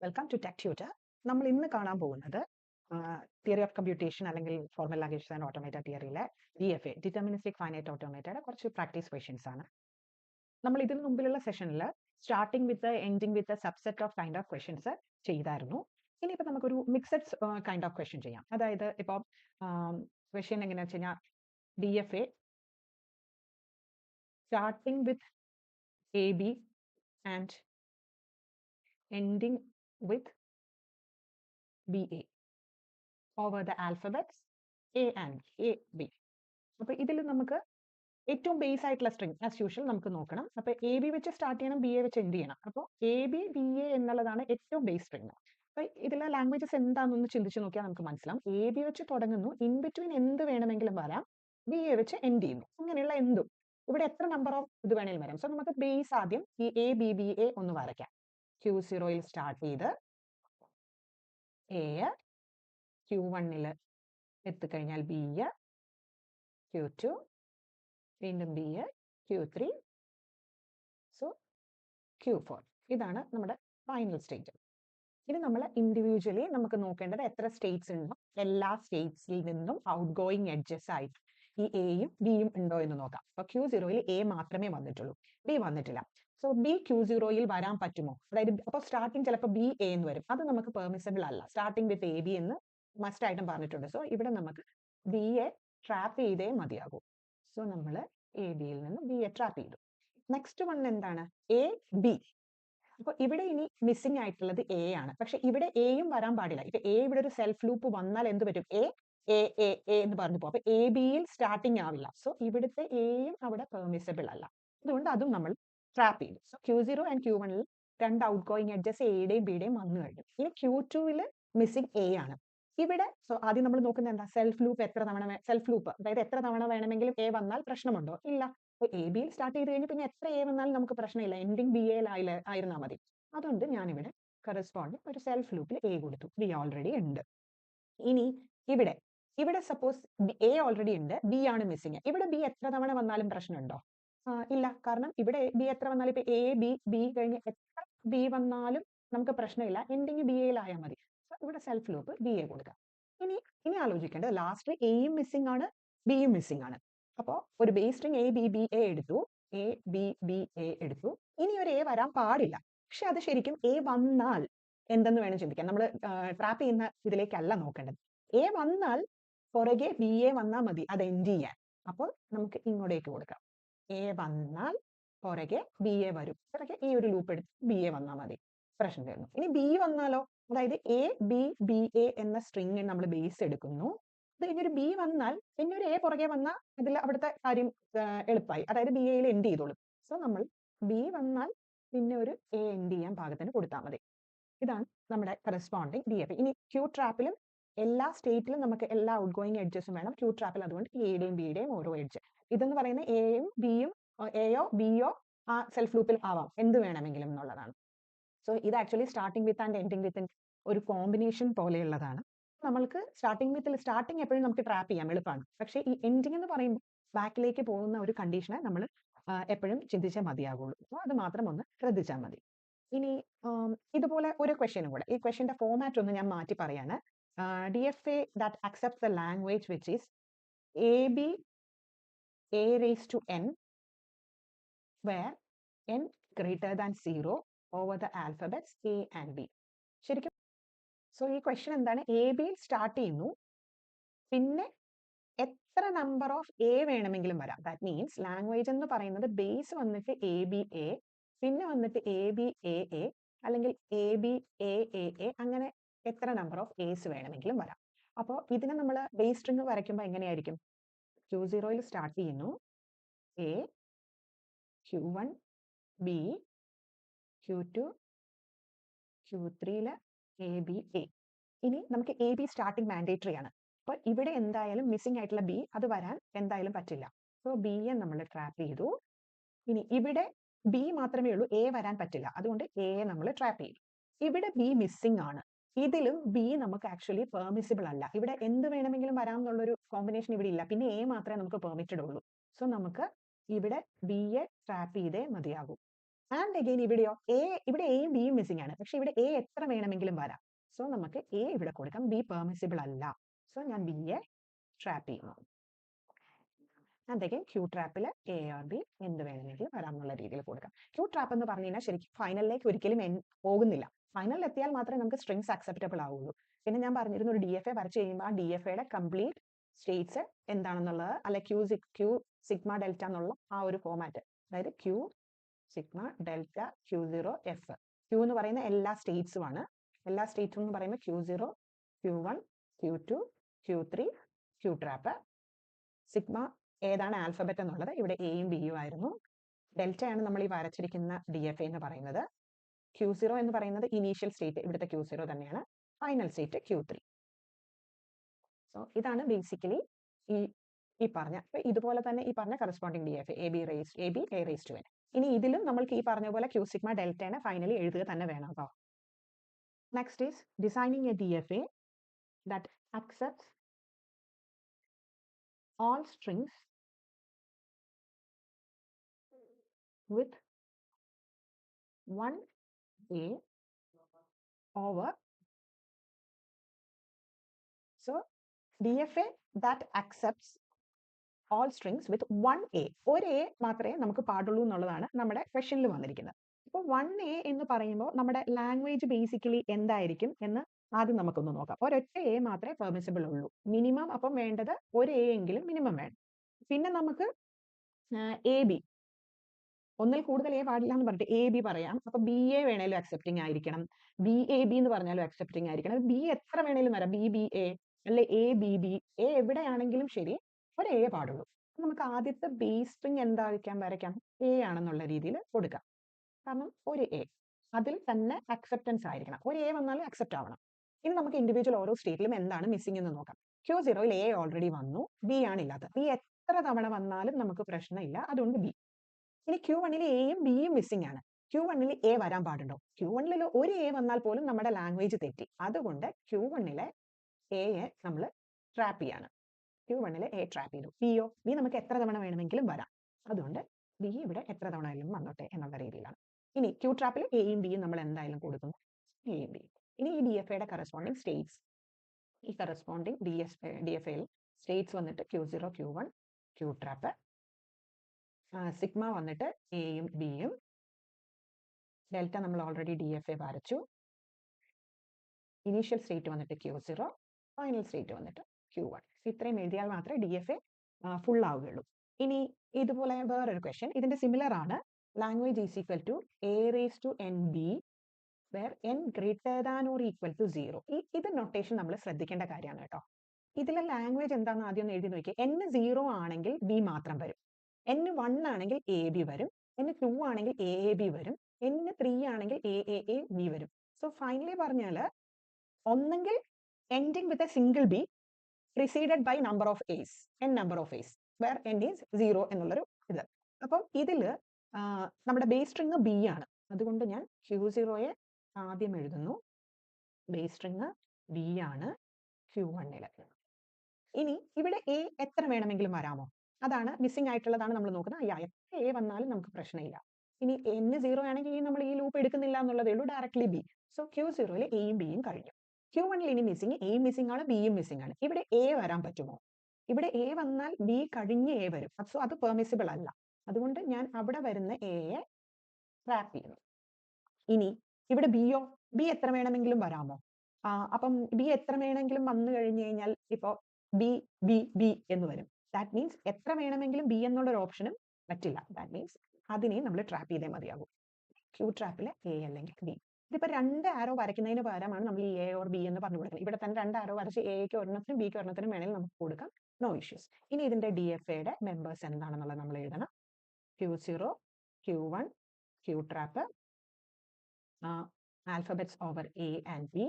Welcome to tech tutor. നമ്മൾ ഇന്ന് കാണാൻ പോകുന്നത് തിയറി ഓഫ് കമ്പ്യൂട്ടേഷൻ അല്ലെങ്കിൽ ഫോർമൽ ലാംഗ്വേജസ് ആൻഡ് ഓട്ടോമേറ്റഡ് തിയറിയിലെ DFA ഡിറ്റർമിനിസ്റ്റിക് ഫൈനൈറ്റ് ഓട്ടോമേറ്റയുടെ കുറച്ച് പ്രാക്ടീസ് ക്വസ്റ്റ്യൻസ് ആണ്. നമ്മൾ ഇതിന് മുമ്പിലുള്ള സെഷനിൽ starting with ending with subset of kind of questions ചെയ്തായിരുന്നു. ഇനിയിപ്പോൾ നമുക്കൊരു മിക്സഡ് കൈൻഡ് ഓഫ് ക്വസ്റ്റ്യൻ ചെയ്യാം. അതായത് ഇപ്പോൾ ക്വസ്റ്റ്യൻ എങ്ങനെയാണെന്ന് വെച്ച് കഴിഞ്ഞാൽ DFA starting with AB and ending with BA over the alphabets A and A, B. അപ്പോൾ ഇതിൽ നമുക്ക് ഏറ്റവും ബേസ് ആയിട്ടുള്ള സ്ട്രിംഗ് ആസ് യൂഷ്വൽ നമുക്ക് നോക്കണം. അപ്പോൾ AB വെച്ച് സ്റ്റാർട്ട് ചെയ്യണം, BA വെച്ച് എൻഡ് ചെയ്യണം. അപ്പോൾ AB BA എന്നുള്ളതാണ് ഏറ്റവും ബേസ് സ്ട്രിംഗ്. അപ്പോൾ ഇതിലെ ലാംഗ്വേജസ് എന്താണെന്നൊന്ന് ചിന്തിച്ച് നോക്കിയാൽ നമുക്ക് മനസ്സിലാവും. AB വെച്ച് തുടങ്ങുന്നു, ഇൻ ബിറ്റ്വീൻ എന്ത് വേണമെങ്കിലും വരാം, BA വെച്ച് എൻഡ് ചെയ്യുന്നു, അങ്ങനെയുള്ള എന്തും. ഇവിടെ എത്ര നമ്പർ ഓഫ് ഇത് വേണമെങ്കിലും വരാം. സോ നമുക്ക് ബേസ് ആദ്യം ഈ ABBA ഒന്ന് വരയ്ക്കാം. Q0യിൽ സ്റ്റാർട്ട് ചെയ്ത് A, Q1ൽ എത്തിക്കഴിഞ്ഞാൽ B, Q2, വീണ്ടും B, Q3, സോ Q4. ഇതാണ് നമ്മുടെ ഫൈനൽ സ്റ്റേറ്റ്. ഇനി നമ്മൾ ഇൻഡിവിജ്വലി നമുക്ക് നോക്കേണ്ടത് എത്ര സ്റ്റേറ്റ്സ് ഉണ്ടോ എല്ലാ സ്റ്റേറ്റ്സിൽ നിന്നും ഔട്ട് ഗോയിങ് എഡ്ജസ് ആയിട്ട് ഈ എയും ബിയും ഉണ്ടോ എന്ന് നോക്കാം. അപ്പൊ Q0യിൽ A മാത്രമേ വന്നിട്ടുള്ളൂ, B വന്നിട്ടില്ല. സോ B Q0യിൽ വരാൻ പറ്റുമോ? അതായത് അപ്പോൾ സ്റ്റാർട്ടിങ് ചിലപ്പോൾ BA എന്ന് വരും, അത് നമുക്ക് പെർമിസിബിൾ അല്ല. സ്റ്റാർട്ടിങ് വിത്ത് AB എന്ന് മസ്റ്റ് ആയിട്ടും പറഞ്ഞിട്ടുണ്ട്. സോ ഇവിടെ നമുക്ക് BA ട്രാപ്പ് ചെയ്തേ മതിയാകൂ. സോ നമ്മൾ ABയിൽ നിന്ന് BA ട്രാപ്പ് ചെയ്തു. നെക്സ്റ്റ് വൺ എന്താണ്? AB. അപ്പോൾ ഇവിടെ ഇനി മിസ്സിംഗ് ആയിട്ടുള്ളത് A ആണ്. പക്ഷെ ഇവിടെ Aയും വരാൻ പാടില്ല. ഇപ്പൊ A ഇവിടെ ഒരു സെൽഫ് ലൂപ്പ് വന്നാൽ എന്ത് പറ്റും? A എന്ന് പറഞ്ഞു പോകും. അപ്പൊ ABയിൽ സ്റ്റാർട്ടിങ് ആവില്ല. സോ ഇവിടുത്തെ Aയും അവിടെ പെർമിസിബിൾ അല്ല. അതുകൊണ്ട് അതും നമ്മൾ ട്രാപ്പ് ചെയ്തു. സോ Q0 ആൻഡ് Q1ൽ രണ്ട് ഔട്ട് ഗോയിങ് എഡ്ജസ് എയുടെയും ബിയുടെയും വന്നു കഴിഞ്ഞു. ഇനി Q2ൽ മിസ്സിംഗ് A ആണ്. ഇവിടെ സോ ആദ്യം നമ്മൾ നോക്കുന്നത് എന്താ? സെൽഫ് ലൂപ്പ് എത്ര തവണ സെൽഫ് ലൂപ്പ്, അതായത് എത്ര തവണ വേണമെങ്കിലും A വന്നാൽ പ്രശ്നമുണ്ടോ? ഇല്ല. അപ്പോൾ ABയിൽ സ്റ്റാർട്ട് ചെയ്ത് കഴിഞ്ഞ് പിന്നെ എത്ര A വന്നാലും നമുക്ക് പ്രശ്നമില്ല, എൻഡിങ് BAയിൽ ആയിരുന്നാൽ മതി. അതുകൊണ്ട് ഞാനിവിടെ കറസ്പോണ്ടിങ് ഒരു സെൽഫ് ലൂപ്പിൽ A കൊടുത്തു. B ഓൾറെഡി ഉണ്ട്. ഇനി ഇവിടെ സപ്പോസ് A ഓൾറെഡി ഉണ്ട്, B ആണ് മിസ്സിങ്. ഇവിടെ B എത്ര തവണ വന്നാലും പ്രശ്നമുണ്ടോ? ഇല്ല. കാരണം ഇവിടെ B എത്ര വന്നാലും ഇപ്പൊ B കഴിഞ്ഞ് എത്ര B വന്നാലും നമുക്ക് പ്രശ്നമില്ല, എൻഡിങ് BAയിൽ ആയാൽ മതി. ഇവിടെ സെൽഫ് ലൂപ്പ് BA കൊടുക്കാം. ഇനി ആലോചിക്കേണ്ടത് ലാസ്റ്റ് Aയും മിസ്സിംഗ് ആണ്, Bയും മിസ്സിംഗ് ആണ്. അപ്പോൾ ഒരു ബേസ് സ്ട്രിംഗ് ABBA എടുത്തു, ABBA എടുത്തു. ഇനി ഒരു A വരാൻ പാടില്ല. പക്ഷെ അത് ശരിക്കും A വന്നാൽ എന്തെന്ന് വേണം ചിന്തിക്കാൻ. നമ്മൾ ട്രാപ്പ് ചെയ്യുന്ന ഇതിലേക്കല്ല നോക്കേണ്ടത്. A വന്നാൽ പുറകെ BA വന്നാൽ മതി അത് എൻഡ് ചെയ്യാൻ. അപ്പോൾ നമുക്ക് ഇങ്ങോട്ടേക്ക് കൊടുക്കാം. A വന്നാൽ പുറകെ BA വരും, പുറകെ ഈ ഒരു ലൂപ്പ് എടുത്ത് BA വന്നാൽ മതി, പ്രശ്നം തീർന്നു. ഇനി B വന്നാലോ? അതായത് ABBA എന്ന സ്ട്രിംഗ് നമ്മൾ ബേസ് എടുക്കുന്നു. അത് കഴിഞ്ഞൊരു B വന്നാൽ പിന്നെ ഒരു A പുറകെ വന്നാൽ അതിൽ അവിടുത്തെ കാര്യം എളുപ്പമായി, അതായത് BAയിൽ എൻഡ് ചെയ്തോളൂ. സോ നമ്മൾ B വന്നാൽ പിന്നെ ഒരു A എൻഡ് ചെയ്യാൻ പാകത്തിന് കൊടുത്താൽ മതി. ഇതാണ് നമ്മുടെ കറസ്പോണ്ടിങ് DFA. ഇനി Q ട്രാപ്പിലും എല്ലാ സ്റ്റേറ്റിലും നമുക്ക് എല്ലാ ഔട്ട് ഗോയിങ് എഡ്ജസും വേണം. Q ട്രാപ്പിൽ അതുകൊണ്ട് Aയുടെയും Bയുടെയും ഓരോ എഡ്ജ്. ഇതെന്ന് പറയുന്നത് Aയും Bയും Aയോ Bയോ ആ സെൽഫ് ലൂപ്പിൽ ആവാം, എന്ത് വേണമെങ്കിലും എന്നുള്ളതാണ്. സോ ഇത് actually starting with and ending വിത്ത് ഒരു കോമ്പിനേഷൻ പോലെയുള്ളതാണ്. നമ്മൾക്ക് സ്റ്റാർട്ടിംഗ് എപ്പോഴും നമുക്ക് ട്രാപ്പ് ചെയ്യാം, എളുപ്പമാണ്. പക്ഷേ ഈ എൻഡിങ് എന്ന് പറയുമ്പോൾ ബാക്കിലേക്ക് പോകുന്ന ഒരു കണ്ടീഷനെ നമ്മൾ എപ്പോഴും ചിന്തിച്ചേ മതിയാകുള്ളൂ. അപ്പോൾ അത് മാത്രം ഒന്ന് ശ്രദ്ധിച്ചാൽ മതി. ഇനി ഇതുപോലെ ഒരു ക്വസ്റ്റ്യനും കൂടെ. ഈ ക്വസ്റ്റ്യന്റെ ഫോമാറ്റ് ഒന്ന് ഞാൻ മാറ്റി പറയാണ്. DFA that accept the language which is AB A raised to N where N greater than 0 over the alphabets A and B. ശരിക്കും സോ ഈ ക്വസ്റ്റ്യൻ എന്താണ്? ABയിൽ സ്റ്റാർട്ട് ചെയ്യുന്നു, പിന്നെ എത്ര നമ്പർ ഓഫ് A വേണമെങ്കിലും വരാം. ദാറ്റ് മീൻസ് ലാംഗ്വേജ് എന്ന് പറയുന്നത് ബേസ് വന്നിട്ട് ABA, പിന്നെ വന്നിട്ട് ABAA അല്ലെങ്കിൽ ABAAA, അങ്ങനെ എത്ര നമ്പർ ഓഫ് A's വേണമെങ്കിലും വരാം. അപ്പോൾ ഇതിനെ നമ്മൾ ബേസ് സ്ട്രിംഗ് വരയ്ക്കുമ്പോൾ എങ്ങനെയായിരിക്കും? Q0യിൽ സ്റ്റാർട്ട് ചെയ്യുന്നു, A, Q1, B, Q2, Q3യിൽ ABA. ഇനി നമുക്ക് AB സ്റ്റാർട്ടിംഗ് മാൻഡേറ്ററി ആണ്. അപ്പോൾ ഇവിടെ എന്തായാലും മിസ്സിംഗ് ആയിട്ടുള്ള B അത് വരാൻ എന്തായാലും പറ്റില്ല. സോ Bയെ നമ്മൾ ട്രാപ്പ് ചെയ്തു. ഇനി ഇവിടെ B മാത്രമേ ഉള്ളൂ, A വരാൻ പറ്റില്ല, അതുകൊണ്ട് Aയെ നമ്മൾ ട്രാപ്പ് ചെയ്തു. ഇവിടെ B മിസ്സിംഗ് ആണ്, ഇതിലും B നമുക്ക് ആക്ച്വലി പെർമിസിബിൾ അല്ല. ഇവിടെ എന്ത് വേണമെങ്കിലും വരാം എന്നുള്ളൊരു കോമ്പിനേഷൻ ഇവിടെ ഇല്ല, പിന്നെ A മാത്രമേ നമുക്ക് പെർമിറ്റഡ് ഉള്ളൂ. സോ നമുക്ക് ഇവിടെ Bയെ ട്രാപ്പ് ചെയ്തേ മതിയാകൂ. ആൻഡ് അഗെയിൻ ഇവിടെയോ ഇവിടെ എയും ബിയും മിസ്സിംഗ് ആണ്, പക്ഷെ ഇവിടെ എ എത്ര വേണമെങ്കിലും വരാം. സോ നമുക്ക് എ ഇവിടെ കൊടുക്കാം, ബി പെർമിസിബിൾ അല്ല. സോ ഞാൻ ബി യെ ട്രാപ്പ് ചെയ്യുന്നു. ആൻഡ് അഗെയിൻ ക്യൂ ട്രാപ്പിൽ എ ഓർ ബി എന്ത് വേണമെങ്കിലും വരാമെന്നുള്ള രീതിയിൽ കൊടുക്കാം. ക്യൂ ട്രാപ്പ് എന്ന് പറഞ്ഞു കഴിഞ്ഞാൽ ശരിക്കും ഫൈനലിലേക്ക് ഒരിക്കലും പോകുന്നില്ല. ഫൈനലിൽ എത്തിയാൽ മാത്രമേ നമുക്ക് സ്ട്രിങ്സ് അക്സെപ്റ്റബിൾ ആവുള്ളൂ. പിന്നെ ഞാൻ പറഞ്ഞിരുന്നു ഒരു DFA വരച്ച് കഴിയുമ്പോൾ ആ DFAയുടെ കംപ്ലീറ്റ് സ്റ്റേറ്റ്സ് എന്താണെന്നുള്ളത്, അല്ലെ ക്യൂ സിഗ്മ ഡെൽറ്റ എന്നുള്ള ആ ഒരു ഫോമാറ്റ്, അതായത് ക്യൂ സിഗ്മ ഡെൽറ്റ Q0 എഫ്. ക്യൂ എന്ന് പറയുന്ന എല്ലാ സ്റ്റേറ്റ്സും ആണ്. എല്ലാ സ്റ്റേറ്റ്സും എന്ന് പറയുമ്പോൾ Q0, Q1, Q2, Q3, Q trap. Sigma ഏതാണ് ആൽഫബറ്റ് എന്നുള്ളത് ഇവിടെ എയും ബിയും ആയിരുന്നു. ഡെൽറ്റ ആണ് നമ്മൾ ഈ വരച്ചിരിക്കുന്ന DFA എന്ന് പറയുന്നത്. Q0 എന്ന് പറയുന്നത് ഇനീഷ്യൽ സ്റ്റേറ്റ്, ഇവിടുത്തെ Q0 തന്നെയാണ്. Final state Q3. സോ ഇതാണ് ബേസിക്കലി ഈ പറഞ്ഞ, ഇതുപോലെ തന്നെ ഈ പറഞ്ഞ corresponding DFA A raised to n. ഇനി ഇതിലും നമ്മൾക്ക് ഈ പറഞ്ഞ പോലെ ക്യൂ സിഗ്മ ഡെൽറ്റനെ ഫൈനലി എഴുതുക തന്നെ വേണം കേട്ടോ. Next is designing A DFA that accepts all strings with 1A over. So DFA that accepts all strings with 1A. ഒരു A മാത്രമേ നമുക്ക് പാടുള്ളൂ എന്നുള്ളതാണ് നമ്മുടെ ക്വസ്റ്റ്യനിൽ വന്നിരിക്കുന്നത്. അപ്പോൾ 1A എന്ന് പറയുമ്പോൾ നമ്മുടെ ലാംഗ്വേജ് ബേസിക്കലി എന്തായിരിക്കും എന്ന് ആദ്യം നമുക്കൊന്ന് നോക്കാം. ഒരൊറ്റ A മാത്രമേ പെർമിസിബിൾ ഉള്ളൂ. മിനിമം അപ്പം വേണ്ടത് ഒരു A എങ്കിലും മിനിമം വേണം. പിന്നെ നമുക്ക് AB, ഒന്നിൽ കൂടുതൽ A പാടില്ല എന്ന് പറഞ്ഞിട്ട് AB പറയാം. അപ്പൊ BA വേണേലും അക്സെപ്റ്റിംഗ് ആയിരിക്കണം, BAB എന്ന് പറഞ്ഞാലും അക്സെപ്റ്റിംഗ് ആയിരിക്കണം. B എത്ര വേണേലും വരാം, BBA അല്ലെ ABB, A എവിടെയാണെങ്കിലും ശരി ഒരു A പാടുള്ളൂ. നമുക്ക് ആദ്യത്തെ ബേസ് സ്ട്രിങ് എന്തായിരിക്കാം വരയ്ക്കാം, A ആണെന്നുള്ള രീതിയിൽ കൊടുക്കാം. കാരണം ഒരു A അതിൽ തന്നെ അക്സെപ്റ്റൻസ് ആയിരിക്കണം. ഒരു A വന്നാലും അക്സെപ്റ്റ് ആവണം. ഇനി നമുക്ക് ഇൻഡിവിജ്വൽ ഓരോ സ്റ്റേറ്റിലും എന്താണ് മിസ്സിംഗ് എന്ന് നോക്കാം. Q0യിൽ A ഓൾറെഡി വന്നു, B ആണില്ലാത്തത്. B എത്ര തവണ വന്നാലും നമുക്ക് പ്രശ്നമില്ല, അതുകൊണ്ട് B. ഇനി Q1ൽ എയും ബിയും മിസ്സിംഗ് ആണ്. Q1ൽ A വരാൻ പാടുണ്ടോ? Q1ൽ ഒരു A വന്നാൽ പോലും നമ്മുടെ ലാംഗ്വേജ് തെറ്റി. അതുകൊണ്ട് Q1ലെ Aയെ നമ്മൾ ട്രാപ്പ് ചെയ്യാണ്. Q1ലെ A ട്രാപ്പ് ചെയ്തു. B നമുക്ക് എത്ര തവണ വേണമെങ്കിലും വരാം. അതുകൊണ്ട് B ഇവിടെ എത്ര തവണ ആയാലും വന്നോട്ടെ എന്നുള്ള രീതിയിലാണ്. ഇനി ക്യൂ ട്രാപ്പിൽ എയും ബിയും നമ്മൾ എന്തായാലും കൊടുക്കുന്നു, എയും ബിയും. ഇനി ഈ DFAയുടെ കറസ്പോണ്ടിങ് സ്റ്റേറ്റ്സ്, ഈ കറസ്പോണ്ടിങ് DFAയിൽ സ്റ്റേറ്റ്സ് വന്നിട്ട് Q0, Q1, Q trap. Sigma വന്നിട്ട് എയും ബിയും. ഡെൽറ്റ നമ്മൾ ഓൾറെഡി DFA വരച്ചു. ഇനീഷ്യൽ സ്റ്റേറ്റ് വന്നിട്ട് Q0, ഫൈനൽ സ്റ്റേറ്റ് വന്നിട്ട് Q1. ഇത്രയും എഴുതിയാൽ മാത്രമേ DFA ഫുൾ ആവുകയുള്ളൂ. ഇനി ഇതുപോലെ വേറൊരു ക്വസ്റ്റ്യൻ, ഇതിന്റെ സിമിലർ ആണ്. Language is equal to A raised to NB where n greater than or equal to 0. ഇത് നൊട്ടേഷൻ നമ്മൾ ശ്രദ്ധിക്കേണ്ട കാര്യമാണ് കേട്ടോ. ഇതിലെ ലാംഗ്വേജ് എന്താണെന്ന് ആദ്യം ഒന്ന് എഴുതി നോക്കി. n 0 ആണെങ്കിൽ B മാത്രം വരും, n 1 ആണെങ്കിൽ AB വരും, n 2 ആണെങ്കിൽ AAB വരും, n 3 ആണെങ്കിൽ AAAB വരും. സോ ഫൈനലി പറഞ്ഞാൽ ഒന്നെങ്കിൽ ending with a single B preceded by number of A's, n number of A's where n is 0 എന്നുള്ളൊരു ഇത്. അപ്പം ഇതില് നമ്മുടെ ബേസ് സ്ട്രിങ് B ആണ്. അതുകൊണ്ട് ഞാൻ Q0യെ ആദ്യം എഴുതുന്നു. ബേസ് സ്ട്രിങ് B ആണ് Q1ൽ. ഇനി ഇവിടെ A എത്ര വേണമെങ്കിലും വരാമോ, അതാണ് മിസ്സിംഗ് ആയിട്ടുള്ളതാണ് നമ്മൾ നോക്കുന്നത്. എത്ര A വന്നാലും നമുക്ക് പ്രശ്നമില്ല. ഇനി n 0 ആണെങ്കിൽ നമ്മൾ ഈ ലൂപ്പ് എടുക്കുന്നില്ല എന്നുള്ളതേ ഉള്ളൂ, ഡയറക്ട്ലി B. സോ Q0യിൽ എയും ബിയും കഴിഞ്ഞു. Q1ൽ ഇനി മിസ്സിംഗ് എയും മിസ്സിംഗ് ആണ്, ബിയും മിസ്സിംഗ് ആണ്. ഇവിടെ A വരാൻ പറ്റുമോ? ഇവിടെ A വന്നാൽ B കഴിഞ്ഞ് A വരും. സോ അത് പെർമിസിബിൾ അല്ല. അതുകൊണ്ട് ഞാൻ അവിടെ വരുന്ന Aയെ ട്രാപ്പ് ചെയ്യുന്നു. ഇനി ഇവിടെ ബിയോ, B എത്ര വേണമെങ്കിലും വരാമോ? അപ്പം B എത്ര വേണമെങ്കിലും വന്നു കഴിഞ്ഞു കഴിഞ്ഞാൽ ഇപ്പോ B B B എന്ന് വരും. ദാറ്റ് മീൻസ് എത്ര വേണമെങ്കിലും B എന്നുള്ളൊരു ഓപ്ഷനും പറ്റില്ല. ദാറ്റ് മീൻസ് അതിനെ നമ്മൾ ട്രാപ്പ് ചെയ്തേ മതിയാകും. ക്യൂ ട്രാപ്പിലെ A അല്ലെങ്കിൽ B. ഇതിപ്പോ രണ്ട് ആരോ വരയ്ക്കുന്നതിന് പകരമാണ് നമ്മൾ ഈ A ഓർ B എന്ന് പറഞ്ഞു കൊടുക്കുന്നത്. ഇവിടെ തന്നെ രണ്ട് ആരോ വരച്ച് Aക്ക് ഒരെണ്ണത്തിനും Bക്ക് ഒരെണ്ണത്തിനും വേണമെങ്കിൽ നമുക്ക് കൊടുക്കാം, നോ ഇഷ്യൂസ്. ഇനി ഇതിന്റെ DFAയുടെ മെമ്പേഴ്സ് എന്താണെന്നുള്ളത് നമ്മൾ എഴുതണം. Q0, Q1, Q trap, alphabets over A and B.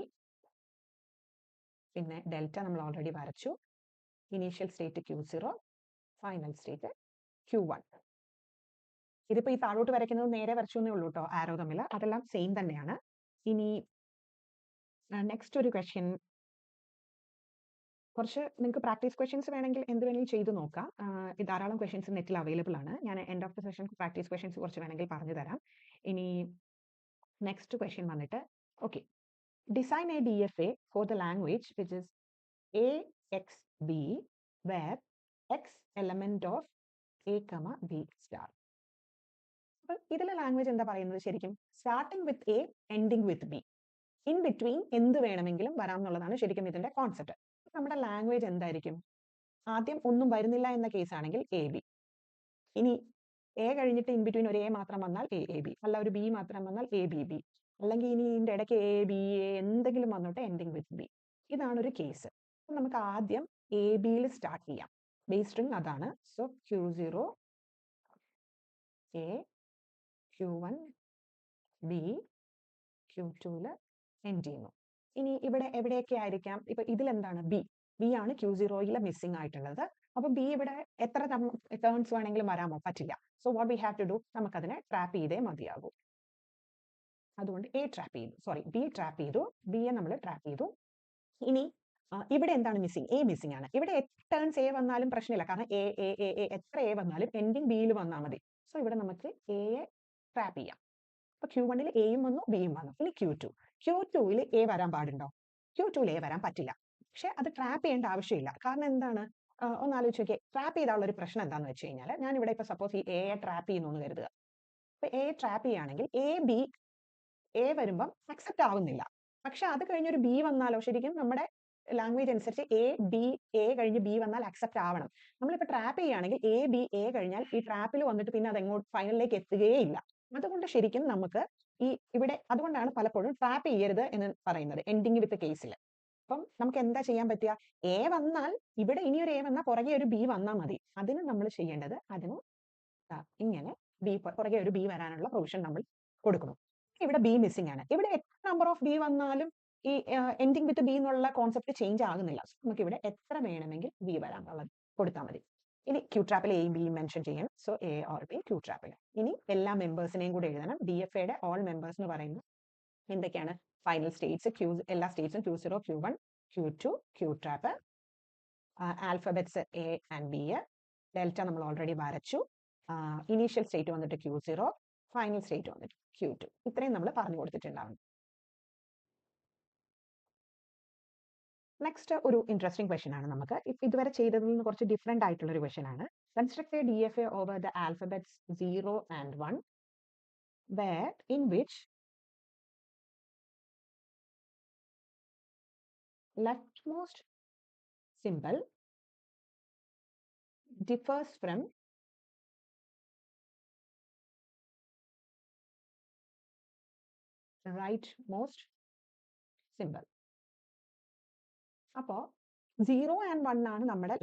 പിന്നെ ഡെൽറ്റ നമ്മൾ ഓൾറെഡി വരച്ചു. Initial state Q0, final state Q1. ഇതിപ്പോ ഈ താഴോട്ട് വരയ്ക്കുന്നത് നേരെ വരച്ചു എന്നേ ഉള്ളൂ കേട്ടോ, ആരോ തമ്മിൽ, അതെല്ലാം സെയിം തന്നെയാണ്. ഇനി നെക്സ്റ്റ് ഒരു ക്വസ്റ്റ്യൻ, കുറച്ച് നിങ്ങൾക്ക് പ്രാക്ടീസ് ക്വസ്റ്റ്യൻസ് വേണമെങ്കിൽ എന്ത് വേണമെങ്കിലും ചെയ്ത് നോക്കാം. ധാരാളം ക്വസ്റ്റ്യൻസ് നെറ്റിൽ അവൈലബിൾ ആണ്. ഞാൻ end of the session practice questions കുറച്ച് വേണമെങ്കിൽ പറഞ്ഞു തരാം. ഇനി നെക്സ്റ്റ് ക്വസ്റ്റ്യൻ വന്നിട്ട് okay, design a DFA for the language which is AXB where X element of A, B star. അപ്പോൾ ഇതിലെ ലാംഗ്വേജ് എന്താ പറയുന്നത് ശരിക്കും? Starting with a ending with B, in between എന്ത് വേണമെങ്കിലും വരാം എന്നുള്ളതാണ് ശരിക്കും ഇതിന്റെ കോൺസെപ്റ്റ്. നമ്മുടെ ലാംഗ്വേജ് എന്തായിരിക്കും? ആദ്യം ഒന്നും വരുന്നില്ല എന്ന കേസ് ആണെങ്കിൽ AB. ഇനി എ കഴിഞ്ഞിട്ട് ഇൻ ബിറ്റ്വീൻ ഒരു എ മാത്രം വന്നാൽ AAB, അല്ല ഒരു ബി മാത്രം വന്നാൽ ABB, അല്ലെങ്കിൽ ഇനി ഇതിന്റെ ഇടയ്ക്ക് ABA എന്തെങ്കിലും വന്നോട്ടെ എൻഡിങ് വിത്ത് ബി. ഇതാണ് ഒരു കേസ്. നമുക്ക് ആദ്യം ABയിൽ സ്റ്റാർട്ട് ചെയ്യാം. ബേസ് സ്ട്രിംഗ് അതാണ്. So Q0 A, Q1 B, Q2 end ചെയ്യുന്നു. ഇനി ഇവിടെ എവിടെയൊക്കെ ആയിരിക്കാം? ഇപ്പൊ ഇതിലെന്താണ് ബി ആണ് Q0യിൽ മിസ്സിംഗ് ആയിട്ടുള്ളത്. അപ്പൊ ബി ഇവിടെ എത്ര ടേൺസ് വേണമെങ്കിലും വരാമോ? പറ്റില്ല. So what we have to do, നമുക്കതിനെ ട്രാപ്പ് ചെയ്തേ മതിയാകൂ. അതുകൊണ്ട് ബി ട്രാപ്പ് ചെയ്തു, ബിയെ നമ്മൾ ട്രാപ്പ് ചെയ്തു. ഇനി ഇവിടെ എന്താണ് മിസ്സിംഗ്? എ മിസ്സിംഗ് ആണ്. ഇവിടെ എത്ര ടേൺസ് എ വന്നാലും പ്രശ്നമില്ല, കാരണം എത്ര എ വന്നാലും എൻഡിങ് ബിയിൽ വന്നാൽ മതി. സോ ഇവിടെ നമുക്ക് എയെ ട്രാപ്പ് ചെയ്യാം. അപ്പൊ Q1ൽ എയും വന്നു ബിയും വന്നു. ഇനി Q2ൽ എ വരാൻ പാടുണ്ടോ? Q2ൽ എ വരാൻ പറ്റില്ല. പക്ഷെ അത് ട്രാപ്പ് ചെയ്യേണ്ട ആവശ്യമില്ല. കാരണം എന്താണ്? ഒന്ന് ആലോചിച്ച് നോക്കിയേ, ട്രാപ്പ് ചെയ്താലുള്ള ഒരു പ്രശ്നം എന്താണെന്ന് വെച്ച് കഴിഞ്ഞാൽ, ഞാൻ ഇവിടെ ഇപ്പൊ സപ്പോസ് ഈ എയെ ട്രാപ്പ് ചെയ്യുന്നു എന്ന് കരുതുക. അപ്പൊ എ ട്രാപ്പ് ചെയ്യുകയാണെങ്കിൽ എ വരുമ്പം അക്സെപ്റ്റ് ആവുന്നില്ല. പക്ഷെ അത് കഴിഞ്ഞൊരു ബി വന്നാലോ? ശരിക്കും നമ്മുടെ ലാംഗ്വേജ് അനുസരിച്ച് എ കഴിഞ്ഞ് ബി വന്നാൽ അക്സെപ്റ്റ് ആവണം. നമ്മളിപ്പോ ട്രാപ്പ് ചെയ്യുകയാണെങ്കിൽ എ കഴിഞ്ഞാൽ ഈ ട്രാപ്പിൽ വന്നിട്ട് പിന്നെ അത് എങ്ങോട്ട് ഫൈനലിലേക്ക് എത്തുകയേ ഇല്ല. അതുകൊണ്ട് ശരിക്കും നമുക്ക് ഇവിടെ അതുകൊണ്ടാണ് പലപ്പോഴും ട്രാപ്പ് ചെയ്യരുത് എന്ന് പറയുന്നത് എൻഡിങ് വിത്ത് കേസിൽ. അപ്പം നമുക്ക് എന്താ ചെയ്യാൻ പറ്റുക? എ വന്നാൽ ഇവിടെ ഇനിയൊരു എ വന്നാൽ പുറകെ ഒരു ബി വന്നാൽ മതി. അതിന് നമ്മൾ ചെയ്യേണ്ടത് ഇങ്ങനെ പുറകെ ഒരു ബി വരാനുള്ള പ്രൊവിഷൻ നമ്മൾ കൊടുക്കണം. ഇവിടെ ബി മിസ്സിംഗ് ആണ്. ഇവിടെ എത്ര നമ്പർ ഓഫ് ബി വന്നാലും ഈ എൻഡിങ് വിത്ത് ബി എന്നുള്ള കോൺസെപ്റ്റ് ചേഞ്ച് ആകുന്നില്ല. നമുക്ക് ഇവിടെ എത്ര വേണമെങ്കിൽ ബി വരാനുള്ളത് കൊടുത്താൽ മതി. ഇനി ക്യൂ ട്രാപ്പിൽ എയും ബിയും മെൻഷൻ ചെയ്യണം. So A or B Q ട്രാപ്പിൽ. ഇനി എല്ലാ മെമ്പേഴ്സിനെയും കൂടെ എഴുതണം. DFAയുടെ ഓൾ മെമ്പേഴ്സ് എന്ന് പറയുന്നത് എന്തൊക്കെയാണ്? ഫൈനൽ സ്റ്റേറ്റ്സ്, എല്ലാ സ്റ്റേറ്റ്സും Q0, Q1, Q2, Q trap, alphabets A and B, delta നമ്മൾ ഓൾറെഡി വരച്ചു, ഇനീഷ്യൽ സ്റ്റേറ്റ് വന്നിട്ട് Q0, ഫൈനൽ സ്റ്റേറ്റ് വന്നിട്ട് Q2. ഇത്രയും നമ്മൾ പറഞ്ഞു കൊടുത്തിട്ടുണ്ടാവും. നെക്സ്റ്റ് ഒരു ഇൻട്രസ്റ്റിംഗ് ക്വസ്റ്റ്യൻ ആണ്. നമുക്ക് ഇതുവരെ ചെയ്തതിൽ നിന്ന് കുറച്ച് ഡിഫറെന്റ് ആയിട്ടുള്ള ഒരു ക്വസ്റ്റ്യൻ ആണ്. Construct A DFA over the alphabets 0 and 1 where in which leftmost symbol differs from rightmost symbol. അപ്പോൾ 0 and 1 ആണ് നമ്മുടെ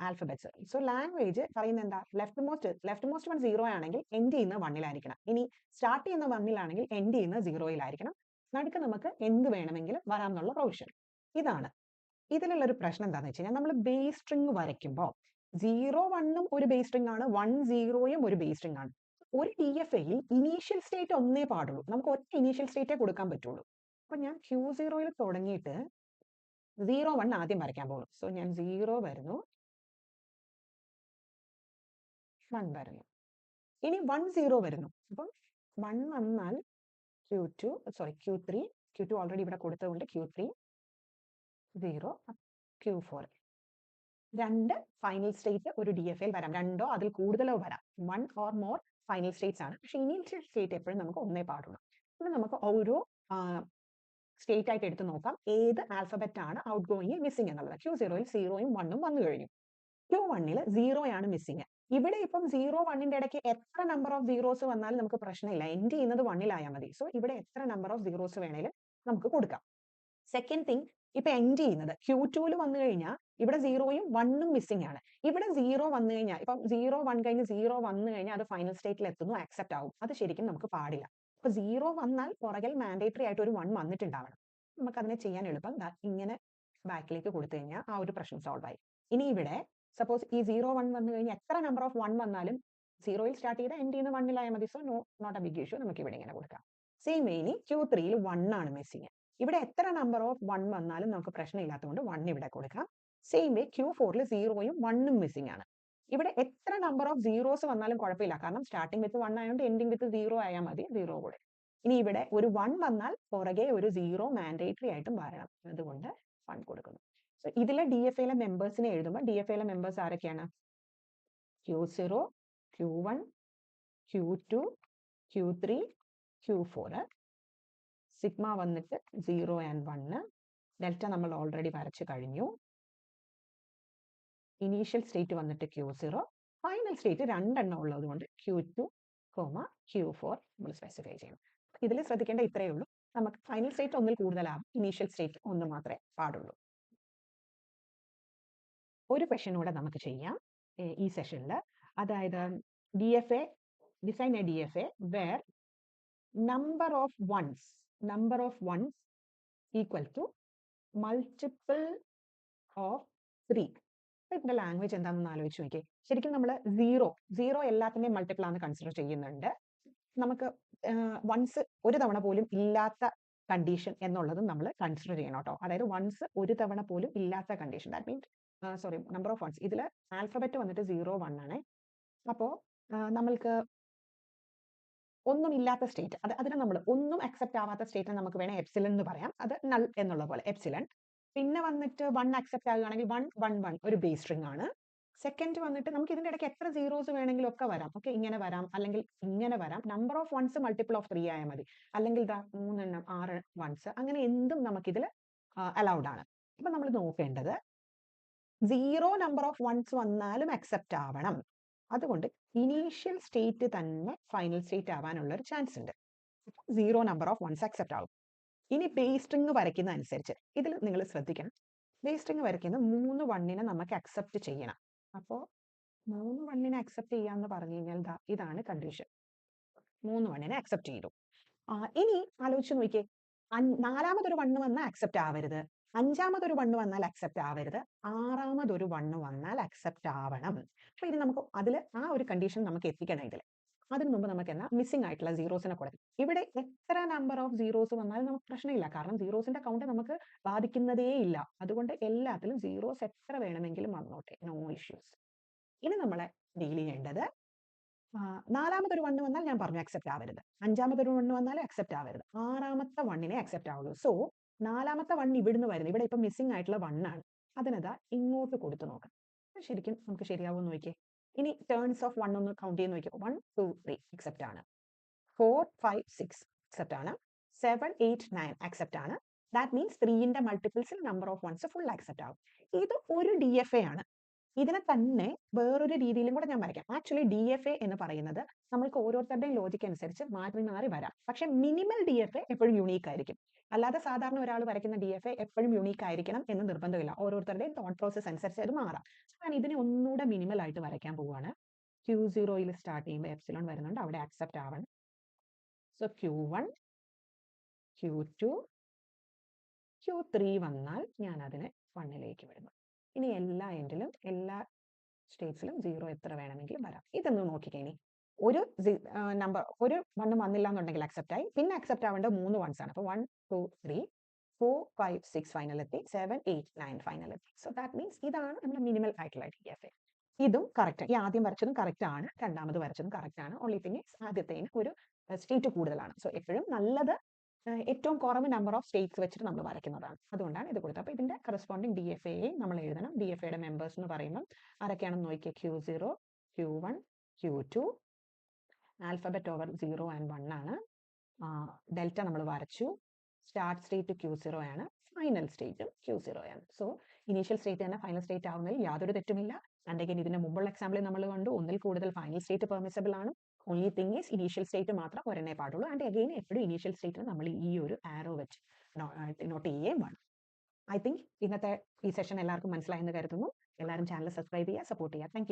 ആൽഫബറ്റ്സ്. സോ ലാംഗ്വേജ് പറയുന്നത് എന്താ? ലെഫ്റ്റ് മോസ്റ്റ് വൺ 0 ആണെങ്കിൽ എൻഡ് ചെയ്യുന്ന 1-ലായിരിക്കണം. ഇനി സ്റ്റാർട്ട് ചെയ്യുന്ന 1-ലാണെങ്കിൽ എൻഡ് ചെയ്യുന്ന 0-ലായിരിക്കണം. നടുക്ക് നമുക്ക് എന്ത് വേണമെങ്കിലും വരാമെന്നുള്ള പ്രൊവിഷൻ. ഇതാണ് ഇതിലുള്ള ഒരു പ്രശ്നം. എന്താണെന്ന് വെച്ച് കഴിഞ്ഞാൽ, നമ്മൾ ബേസ് സ്ട്രിംഗ് വരയ്ക്കുമ്പോൾ 0, 1 ഒരു ബേസ് സ്ട്രിംഗ് ആണ്, 1, 0 ഒരു ബേസ് സ്ട്രിംഗ് ആണ്. ഒരു DFAയിൽ ഇനീഷ്യൽ സ്റ്റേറ്റ് ഒന്നേ പാടുള്ളൂ. നമുക്ക് ഒറ്റ ഇനീഷ്യൽ സ്റ്റേറ്റേ കൊടുക്കാൻ പറ്റുള്ളൂ. അപ്പൊ ഞാൻ Q0യിൽ തുടങ്ങിയിട്ട് 0, 1 ആദ്യം വരയ്ക്കാൻ പോകും. സോ ഞാൻ 0 വരുന്നു, 1 വരുന്നു, ഇനി 1, 0 വരുന്നു. അപ്പം 1 വന്നാൽ Q3 ഓൾറെഡി ഇവിടെ കൊടുത്തതുകൊണ്ട് Q3, 0, Q4. 2 ഫൈനൽ സ്റ്റേറ്റ് ഒരു DFAയിൽ വരാം. 2ഓ അതിൽ കൂടുതലോ വരാം. 1 or more ഫൈനൽ സ്റ്റേറ്റ്സ് ആണ്. പക്ഷെ ഇനീഷ്യൽ സ്റ്റേറ്റ് എപ്പോഴും നമുക്ക് ഒന്നേ പാടുള്ളൂ. ഇത് നമുക്ക് ഓരോ സ്റ്റേറ്റ് ആയിട്ട് എടുത്ത് നോക്കാം. ഏത് ആൽഫബറ്റ് ആണ് ഔട്ട് ഗോയിങ് മിസ്സിംഗ് എന്നുള്ളത്. Q0യിൽ 0ഉം 1ഉം വന്നു കഴിഞ്ഞു. Q1ൽ 0 ആണ് മിസ്സിംഗ്. ഇവിടെ ഇപ്പം 0, 1ന്റെ ഇടയ്ക്ക് എത്ര നമ്പർ ഓഫ് സീറോസ് വന്നാലും നമുക്ക് പ്രശ്നമില്ല. എൻഡ് ചെയ്യുന്നത് 1-ലായാൽ മതി. സോ ഇവിടെ എത്ര നമ്പർ ഓഫ് സീറോസ് വേണേലും നമുക്ക് കൊടുക്കാം. സെക്കൻഡ് തിങ്, ഇപ്പൊ എൻഡ് ചെയ്യുന്നത് Q2ൽ വന്നു കഴിഞ്ഞാൽ ഇവിടെ 0ഉം 1ഉം മിസ്സിംഗ് ആണ്. ഇവിടെ 0 വന്നു കഴിഞ്ഞാൽ, ഇപ്പം 0, 1 കഴിഞ്ഞ് 0 വന്നു കഴിഞ്ഞാൽ അത് ഫൈനൽ സ്റ്റേറ്റിൽ എത്തുന്നു, ആക്സെപ്റ്റ് ആവും. അത് ശരിക്കും നമുക്ക് പാടില്ല. അപ്പൊ 0 വന്നാൽ പുറകിൽ മാൻഡേറ്ററി ആയിട്ട് ഒരു 1 വന്നിട്ടുണ്ടാവണം. നമുക്ക് അതിനെ ചെയ്യാൻ എളുപ്പം ഇങ്ങനെ ബാക്കിലേക്ക് കൊടുത്തു കഴിഞ്ഞാൽ ആ ഒരു പ്രശ്നം സോൾവ് ആയി. ഇനി ഇവിടെ സപ്പോസ് ഈ 0, 1 വന്നു കഴിഞ്ഞാൽ എത്ര നമ്പർ ഓഫ് 1 വന്നാലും 0യിൽ സ്റ്റാർട്ട് ചെയ്ത് എൻഡ് ചെയ്യുന്ന 1-ലായാൽ മതി. So not a big issue. നമുക്ക് ഇവിടെ ഇങ്ങനെ കൊടുക്കാം. സെയിം വേ ഇനി Q3യിൽ 1 ആണ് മിസ്സിംഗ്. ഇവിടെ എത്ര നമ്പർ ഓഫ് 1 വന്നാലും നമുക്ക് പ്രശ്നമില്ലാത്തതുകൊണ്ട് 1 ഇവിടെ കൊടുക്കാം. സെയിം വേ Q4ൽ 0ഉം 1ഉം മിസ്സിംഗ് ആണ്. ഇവിടെ എത്ര നമ്പർ ഓഫ് സീറോസ് വന്നാലും കുഴപ്പമില്ല, കാരണം സ്റ്റാർട്ടിംഗ് വിത്ത് 1 ആയതുകൊണ്ട് എൻഡിങ് വിത്ത് 0 ആയാൽ മതി, 0 കൂടെ. ഇനി ഇവിടെ ഒരു 1 വന്നാൽ പുറകെ ഒരു 0 മാൻഡേറ്ററി ആയിട്ടും വരണം, അതുകൊണ്ട് 1 കൊടുക്കുന്നു. സോ ഇതിലെ DFAയിലെ മെമ്പേഴ്സിനെ എഴുതുമ്പോൾ DFAയിലെ മെമ്പേഴ്സ് ആരൊക്കെയാണ്? Q0, Q1, Q2, Q3, Q4. Sigma വന്നിട്ട് 0 and 1. ഡെൽറ്റ നമ്മൾ ഓൾറെഡി വരച്ചു കഴിഞ്ഞു. ഇനീഷ്യൽ സ്റ്റേറ്റ് വന്നിട്ട് Q0, ഫൈനൽ സ്റ്റേറ്റ് രണ്ടെണ്ണം ഉള്ളത് കൊണ്ട് Q2, Q4 നമ്മൾ സ്പെസിഫൈ ചെയ്യണം. ഇതിൽ ശ്രദ്ധിക്കേണ്ട ഇത്രയേ ഉള്ളൂ, നമുക്ക് ഫൈനൽ സ്റ്റേറ്റ് ഒന്നിൽ കൂടുതലാവും, ഇനീഷ്യൽ സ്റ്റേറ്റ് ഒന്ന് മാത്രമേ പാടുള്ളൂ. ഒരു ക്വസ്റ്റ്യൻ കൂടെ നമുക്ക് ചെയ്യാം ഈ സെഷനിൽ, അതായത് DFA, design a DFA where number of ones equal to multiple of 3. ഇതിന്റെ ലാംഗ്വേജ് എന്താണെന്ന് ആലോചിച്ച് നോക്കിയേ. ശരിക്കും നമ്മൾ സീറോ എല്ലാത്തിന്റെയും മൾട്ടിപ്പിൾ ആണ് കൺസിഡർ ചെയ്യുന്നുണ്ട്. നമുക്ക് വൺസ് ഒരു തവണ പോലും ഇല്ലാത്ത കണ്ടീഷൻ എന്നുള്ളതും നമ്മൾ കൺസിഡർ ചെയ്യണം കേട്ടോ. അതായത് വൺസ് ഒരു തവണ പോലും ഇല്ലാത്ത condition, that means number of ones. ഇതിൽ ആൽഫബറ്റ് വന്നിട്ട് 0, 1 ആണ്. അപ്പോൾ നമ്മൾക്ക് ഒന്നും ഇല്ലാത്ത സ്റ്റേറ്റ്, അതിനെ നമ്മൾ ഒന്നും അക്സെപ്റ്റ് ആവാത്ത സ്റ്റേറ്റിനെ നമുക്ക് വേണേൽ എപ്സിലൺ എന്ന് പറയാം, അത് നൾ എന്നുള്ള പോലെ എപ്സിലൺ. പിന്നെ വന്നിട്ട് 1 അക്സെപ്റ്റ് ആകുകയാണെങ്കിൽ 1, 1, 1 ഒരു ബേസ് സ്ട്രിംഗ് ആണ്. സെക്കൻഡ് വന്നിട്ട് നമുക്ക് ഇതിന്റെ ഇടയ്ക്ക് എത്ര സീറോസ് വേണമെങ്കിലും ഒക്കെ വരാം. ഓക്കെ, ഇങ്ങനെ വരാം, അല്ലെങ്കിൽ ഇങ്ങനെ വരാം. Number of ones multiple of 3 ആയാൽ മതി, അല്ലെങ്കിൽ 3 എണ്ണം 6 വൺസ്, അങ്ങനെ എന്തും നമുക്കിതിൽ അലൗഡ് ആണ്. അപ്പൊ നമ്മൾ നോക്കേണ്ടത് 0 നമ്പർ ഓഫ് വൺസ് വന്നാലും അക്സെപ്റ്റ് ആവണം. അതുകൊണ്ട് ഇനീഷ്യൽ സ്റ്റേറ്റ് തന്നെ ഫൈനൽ സ്റ്റേറ്റ് ആവാനുള്ള ഒരു ചാൻസ് ഉണ്ട്. 0 നമ്പർ ഓഫ് വൺസ് അക്സെപ്റ്റ് ആവും. ഇനി ബേസ് സ്ട്രിംഗ് വരയ്ക്കുന്ന അനുസരിച്ച് ഇതിൽ നിങ്ങൾ ശ്രദ്ധിക്കണം, ബേസ് സ്ട്രിംഗ് വരയ്ക്കുന്ന 3 വണ്ണിനെ നമുക്ക് അക്സെപ്റ്റ് ചെയ്യണം. അപ്പോൾ 3 വണ്ണിനെ അക്സെപ്റ്റ് ചെയ്യാന്ന് പറഞ്ഞു കഴിഞ്ഞാൽ ഇതാണ് കണ്ടീഷൻ. 3 വണ്ണിനെ അക്സെപ്റ്റ് ചെയ്തു. ഇനി ആലോചിച്ച് നോക്കിയേ, നാലാമതൊരു 1 വന്നാൽ അക്സെപ്റ്റ് ആവരുത്, അഞ്ചാമതൊരു 1 വന്നാൽ അക്സെപ്റ്റ് ആവരുത്, ആറാമതൊരു 1 വന്നാൽ അക്സെപ്റ്റ് ആവണം. അപ്പൊ ഇത് നമുക്ക് അതിൽ ആ ഒരു കണ്ടീഷൻ നമുക്ക് എത്തിക്കണം. ഇതിൽ അതിന് മുമ്പ് നമുക്ക് എന്നാ മിസ്സിംഗ് ആയിട്ടുള്ള സീറോസിനെ കൊടുക്കും. ഇവിടെ എത്ര നമ്പർ ഓഫ് സീറോസ് വന്നാലും നമുക്ക് പ്രശ്നമില്ല, കാരണം സീറോസിന്റെ കൗണ്ട് നമുക്ക് ബാധിക്കുന്നതേ ഇല്ല. അതുകൊണ്ട് എല്ലാത്തിലും സീറോസ് എത്ര വേണമെങ്കിലും വന്നോട്ടെ, നോ ഇഷ്യൂസ്. ഇനി നമ്മളെ ഡീൽ ചെയ്യേണ്ടത് നാലാമതൊരു 1 വന്നാൽ ഞാൻ പറഞ്ഞു അക്സെപ്റ്റ് ആവരുത്, അഞ്ചാമതൊരു 1 വന്നാൽ അക്സെപ്റ്റ് ആവരുത്, ആറാമത്തെ 1നെ അക്സെപ്റ്റ് ആവുള്ളൂ. സോ നാലാമത്തെ 1 ഇവിടുന്ന് വരുന്നത്, ഇവിടെ ഇപ്പൊ മിസ്സിംഗ് ആയിട്ടുള്ള 1 ആണ്, അതിനതാ ഇങ്ങോട്ട് കൊടുത്തു നോക്കാം. ശരിക്കും നമുക്ക് ശരിയാവുമെന്ന് നോക്കിയേ. ഇനി ടേൺസ് ഓഫ് 1 ഒന്ന് കൗണ്ട് ചെയ്ത് നോക്കിയോ. 1, 2, 3 അക്സെപ്റ്റ് ആണ്, 4, 5, 6 അക്സെപ്റ്റ് ആണ്, 7, 8, 9 അക്സെപ്റ്റ് ആണ്. ദാറ്റ് മീൻസ് 3ന്റെ മൾട്ടിപ്പിൾസിൽ number of ones full accept ആവും. ഇത് ഒരു DFA ആണ്. ഇതിനെ തന്നെ വേറൊരു രീതിയിലും കൂടെ ഞാൻ വരയ്ക്കാം. ആക്ച്വലി DFA എന്ന് പറയുന്നത് നമ്മൾക്ക് ഓരോരുത്തരുടെയും ലോജിക്ക് അനുസരിച്ച് മാറി മാറി വരാം. പക്ഷെ മിനിമൽ DFA എപ്പോഴും യൂണീക്ക് ആയിരിക്കും. അല്ലാതെ സാധാരണ ഒരാൾ വരയ്ക്കുന്ന DFA എപ്പോഴും യൂണീക്ക് ആയിരിക്കണം എന്ന് നിർബന്ധമില്ല. ഓരോരുത്തരുടെയും തോട്ട് പ്രോസസ് അനുസരിച്ച് അത് മാറാം. ഞാൻ ഇതിനെ ഒന്നുകൂടെ മിനിമൽ ആയിട്ട് വരയ്ക്കാൻ പോവുകയാണ്. Q0യിൽ സ്റ്റാർട്ട് ചെയ്യുമ്പോൾ എപ്സിലോൺ വരുന്നുണ്ട്, അവിടെ അക്സെപ്റ്റ് ആവണം. സോ Q1, Q2, Q3 വന്നാൽ ഞാൻ അതിനെ 1ലേക്ക് വിടുന്നു. ഇനി എല്ലാ എൻഡിലും എല്ലാ സ്റ്റേറ്റ്സിലും 0 എത്ര വേണമെങ്കിലും വരാം. ഇതൊന്ന് നോക്കിക്കേ. ഇനി ഒരു നമ്പർ ഒരു 1 വന്നില്ല എന്നുണ്ടെങ്കിൽ അക്സെപ്റ്റ് ആയി, പിന്നെ അക്സെപ്റ്റ് ആവേണ്ട 3 വൺസ് ആണ്. അപ്പോൾ 1, 2, 3, 4, 5, 6 ഫൈനൽ എത്തി, 7, 8, 9 ഫൈനൽ എത്തി. സോ ദാറ്റ് മീൻസ് ഇതാണ് നമ്മുടെ മിനിമൽ ആയിട്ടുള്ള DFA. ഇതും കറക്റ്റ്, ഈ ആദ്യം വരച്ചതും കറക്റ്റ് ആണ്, രണ്ടാമത് വരച്ചതും കറക്റ്റ് ആണ്. ഓൺലി തിങ് ആദ്യത്തേന് ഒരു സ്റ്റേറ്റ് കൂടുതലാണ്. സോ എപ്പോഴും നല്ലത് ഏറ്റവും കുറവ് നമ്പർ ഓഫ് സ്റ്റേറ്റ്സ് വെച്ചിട്ട് നമ്മൾ വരയ്ക്കുന്നതാണ്. അതുകൊണ്ടാണ് ഇത് കൊടുത്തത്. അപ്പോൾ ഇതിന്റെ കറസ്പോണ്ടിങ് DFA നമ്മൾ എഴുതണം. DFAയുടെ മെമ്പേഴ്സ് എന്ന് പറയുമ്പോൾ ആരൊക്കെയാണെന്ന് നോക്കിയാൽ Q0, Q1, Q2, alphabet over 0 and 1 ആണ്. ഡെൽറ്റ നമ്മൾ വരച്ചു. സ്റ്റാർട്ട് സ്റ്റേറ്റ് Q0 ആണ്, ഫൈനൽ സ്റ്റേറ്റും Q0 ആണ്. സോ ഇനീഷ്യൽ സ്റ്റേറ്റ് തന്നെ ഫൈനൽ സ്റ്റേറ്റ് ആവുന്നതിൽ യാതൊരു തെറ്റുമില്ല. ആൻഡ് അഗൈൻ ഇതിന്റെ മുമ്പുള്ള എക്സാമ്പിളിൽ നമ്മൾ കണ്ടു ഒന്നിൽ കൂടുതൽ ഫൈനൽ സ്റ്റേറ്റ് പെർമിസിബിൾ ആണ്. Only thing is initial state മാത്രം ഒരെണ്ണേ പാടുള്ളൂ. ആൻഡ് അഗൈൻ എപ്പോഴും ഇനീഷ്യൽ സ്റ്റേറ്റിന് നമ്മൾ ഈ ഒരു ആരോ വെച്ച് നോട്ട് ചെയ്യുകയും വേണം. ഐ തിങ്ക് ഇന്നത്തെ ഈ സെഷൻ എല്ലാവർക്കും മനസ്സിലായെന്ന് കരുതുന്നു. എല്ലാവരും ചാനൽ സബ്സ്ക്രൈബ് ചെയ്യുക, സപ്പോർട്ട് ചെയ്യുക. താങ്ക്